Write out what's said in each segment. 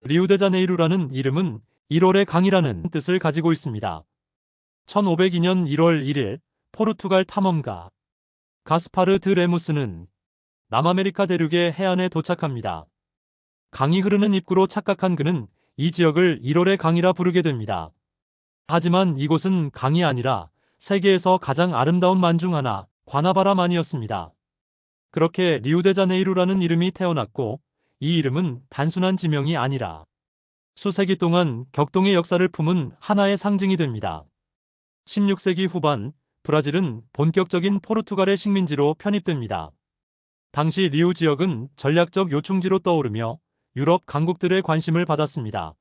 리우데자네이루라는 이름은 1월의 강이라는 뜻을 가지고 있습니다. 1502년 1월 1일 포르투갈 탐험가 가스파르 드 레무스는 남아메리카 대륙의 해안에 도착합니다. 강이 흐르는 입구로 착각한 그는 이 지역을 1월의 강이라 부르게 됩니다. 하지만 이곳은 강이 아니라 세계에서 가장 아름다운 만 중 하나, 과나바라만이었습니다. 그렇게 리우데자네이루라는 이름이 태어났고, 이 이름은 단순한 지명이 아니라 수세기 동안 격동의 역사를 품은 하나의 상징이 됩니다. 16세기 후반, 브라질은 본격적인 포르투갈의 식민지로 편입됩니다. 당시 리우 지역은 전략적 요충지로 떠오르며 유럽 강국들의 관심을 받았습니다.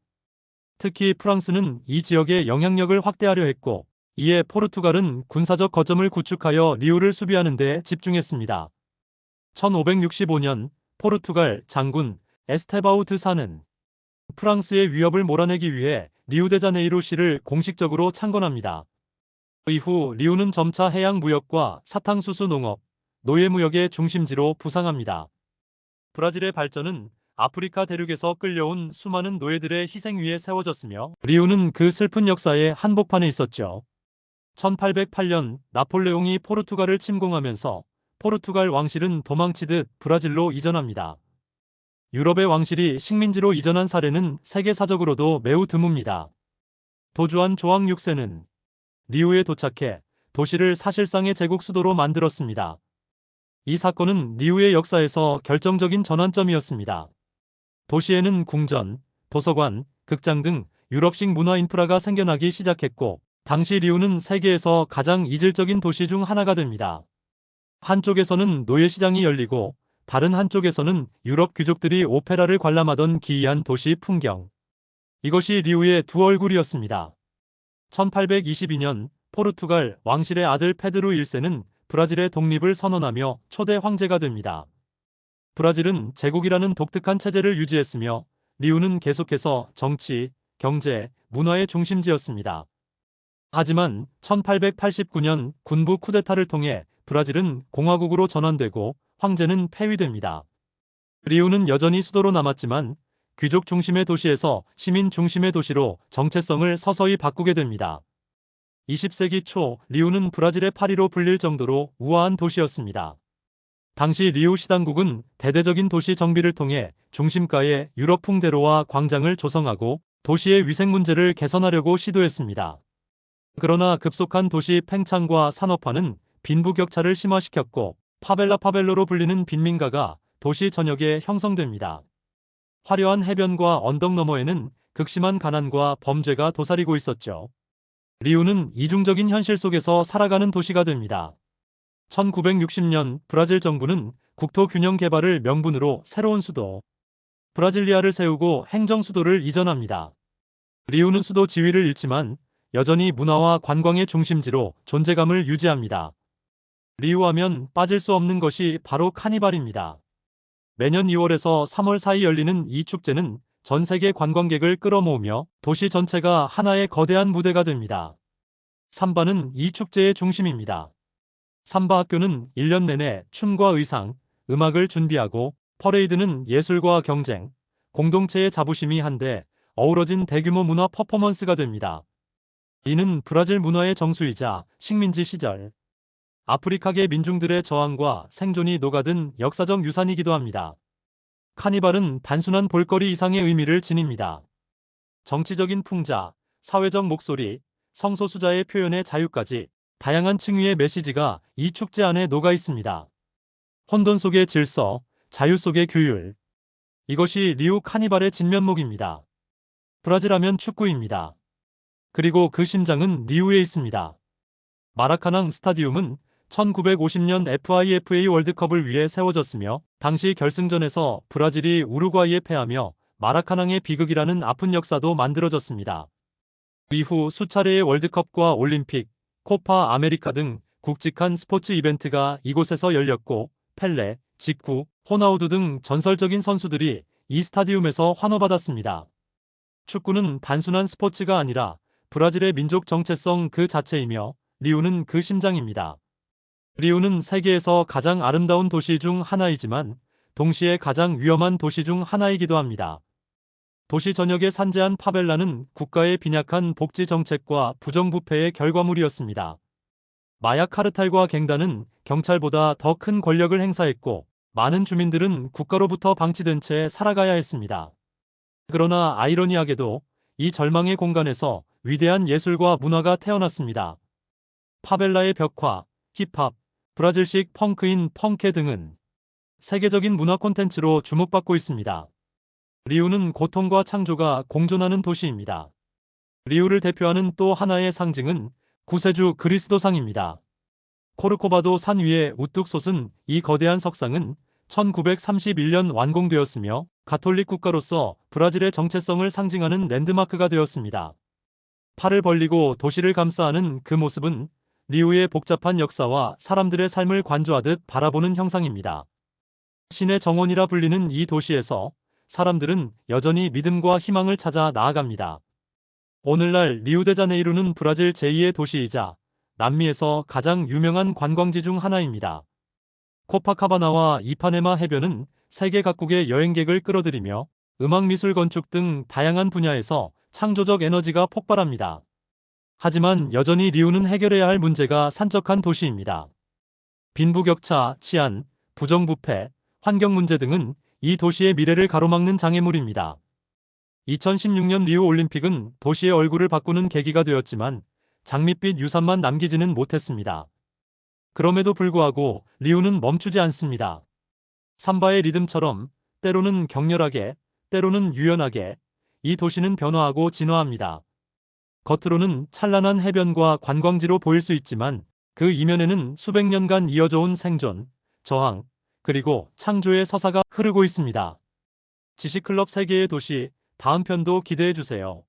특히 프랑스는 이 지역의 영향력을 확대하려 했고, 이에 포르투갈은 군사적 거점을 구축하여 리우를 수비하는 데 집중했습니다. 1565년 포르투갈 장군 에스테바우 드 사는 프랑스의 위협을 몰아내기 위해 리우데자네이루시를 공식적으로 창건합니다. 이후 리우는 점차 해양 무역과 사탕수수 농업, 노예무역의 중심지로 부상합니다. 브라질의 발전은 아프리카 대륙에서 끌려온 수많은 노예들의 희생 위에 세워졌으며 리우는 그 슬픈 역사의 한복판에 있었죠. 1808년 나폴레옹이 포르투갈을 침공하면서 포르투갈 왕실은 도망치듯 브라질로 이전합니다. 유럽의 왕실이 식민지로 이전한 사례는 세계사적으로도 매우 드뭅니다. 도주한 조항 6세는 리우에 도착해 도시를 사실상의 제국 수도로 만들었습니다. 이 사건은 리우의 역사에서 결정적인 전환점이었습니다. 도시에는 궁전, 도서관, 극장 등 유럽식 문화 인프라가 생겨나기 시작했고, 당시 리우는 세계에서 가장 이질적인 도시 중 하나가 됩니다. 한쪽에서는 노예시장이 열리고 다른 한쪽에서는 유럽 귀족들이 오페라를 관람하던 기이한 도시 풍경. 이것이 리우의 두 얼굴이었습니다. 1822년 포르투갈 왕실의 아들 페드루 1세는 브라질의 독립을 선언하며 초대 황제가 됩니다. 브라질은 제국이라는 독특한 체제를 유지했으며 리우는 계속해서 정치, 경제, 문화의 중심지였습니다. 하지만 1889년 군부 쿠데타를 통해 브라질은 공화국으로 전환되고 황제는 폐위됩니다. 리우는 여전히 수도로 남았지만 귀족 중심의 도시에서 시민 중심의 도시로 정체성을 서서히 바꾸게 됩니다. 20세기 초 리우는 브라질의 파리로 불릴 정도로 우아한 도시였습니다. 당시 리우 시당국은 대대적인 도시 정비를 통해 중심가에 유럽풍 대로와 광장을 조성하고 도시의 위생 문제를 개선하려고 시도했습니다. 그러나 급속한 도시 팽창과 산업화는 빈부격차를 심화시켰고 파벨로로 불리는 빈민가가 도시 전역에 형성됩니다. 화려한 해변과 언덕 너머에는 극심한 가난과 범죄가 도사리고 있었죠. 리우는 이중적인 현실 속에서 살아가는 도시가 됩니다. 1960년 브라질 정부는 국토 균형 개발을 명분으로 새로운 수도 브라질리아를 세우고 행정 수도를 이전합니다. 리우는 수도 지위를 잃지만 여전히 문화와 관광의 중심지로 존재감을 유지합니다. 리우하면 빠질 수 없는 것이 바로 카니발입니다. 매년 2월에서 3월 사이 열리는 이 축제는 전 세계 관광객을 끌어모으며 도시 전체가 하나의 거대한 무대가 됩니다. 삼바는 이 축제의 중심입니다. 삼바 학교는 1년 내내 춤과 의상, 음악을 준비하고 퍼레이드는 예술과 경쟁, 공동체의 자부심이 한데 어우러진 대규모 문화 퍼포먼스가 됩니다. 이는 브라질 문화의 정수이자 식민지 시절 아프리카계 민중들의 저항과 생존이 녹아든 역사적 유산이기도 합니다. 카니발은 단순한 볼거리 이상의 의미를 지닙니다. 정치적인 풍자, 사회적 목소리, 성소수자의 표현의 자유까지 다양한 층위의 메시지가 이 축제 안에 녹아 있습니다. 혼돈 속의 질서, 자유 속의 규율. 이것이 리우 카니발의 진면목입니다. 브라질 하면 축구입니다. 그리고 그 심장은 리우에 있습니다. 마라카낭 스타디움은 1950년 FIFA 월드컵을 위해 세워졌으며 당시 결승전에서 브라질이 우루과이에 패하며 마라카낭의 비극이라는 아픈 역사도 만들어졌습니다. 이후 수차례의 월드컵과 올림픽, 코파 아메리카 등 굵직한 스포츠 이벤트가 이곳에서 열렸고 펠레, 지쿠, 호나우두 등 전설적인 선수들이 이 스타디움에서 환호받았습니다. 축구는 단순한 스포츠가 아니라 브라질의 민족 정체성 그 자체이며 리우는 그 심장입니다. 리우는 세계에서 가장 아름다운 도시 중 하나이지만 동시에 가장 위험한 도시 중 하나이기도 합니다. 도시 전역에 산재한 파벨라는 국가의 빈약한 복지 정책과 부정부패의 결과물이었습니다. 마약 카르텔과 갱단은 경찰보다 더 큰 권력을 행사했고 많은 주민들은 국가로부터 방치된 채 살아가야 했습니다. 그러나 아이러니하게도 이 절망의 공간에서 위대한 예술과 문화가 태어났습니다. 파벨라의 벽화, 힙합, 브라질식 펑크인 펑케 등은 세계적인 문화 콘텐츠로 주목받고 있습니다. 리우는 고통과 창조가 공존하는 도시입니다. 리우를 대표하는 또 하나의 상징은 구세주 그리스도상입니다. 코르코바도 산 위에 우뚝 솟은 이 거대한 석상은 1931년 완공되었으며 가톨릭 국가로서 브라질의 정체성을 상징하는 랜드마크가 되었습니다. 팔을 벌리고 도시를 감싸는 그 모습은 리우의 복잡한 역사와 사람들의 삶을 관조하듯 바라보는 형상입니다. 신의 정원이라 불리는 이 도시에서 사람들은 여전히 믿음과 희망을 찾아 나아갑니다. 오늘날 리우데자네이루는 브라질 제2의 도시이자 남미에서 가장 유명한 관광지 중 하나입니다. 코파카바나와 이파네마 해변은 세계 각국의 여행객을 끌어들이며 음악, 미술, 건축 등 다양한 분야에서 창조적 에너지가 폭발합니다. 하지만 여전히 리우는 해결해야 할 문제가 산적한 도시입니다. 빈부격차, 치안, 부정부패, 환경 문제 등은 이 도시의 미래를 가로막는 장애물입니다. 2016년 리우 올림픽은 도시의 얼굴을 바꾸는 계기가 되었지만 장밋빛 유산만 남기지는 못했습니다. 그럼에도 불구하고 리우는 멈추지 않습니다. 삼바의 리듬처럼 때로는 격렬하게, 때로는 유연하게 이 도시는 변화하고 진화합니다. 겉으로는 찬란한 해변과 관광지로 보일 수 있지만 그 이면에는 수백 년간 이어져 온 생존, 저항, 그리고 창조의 서사가 흐르고 있습니다. 지식클럽 세계의 도시, 다음 편도 기대해 주세요.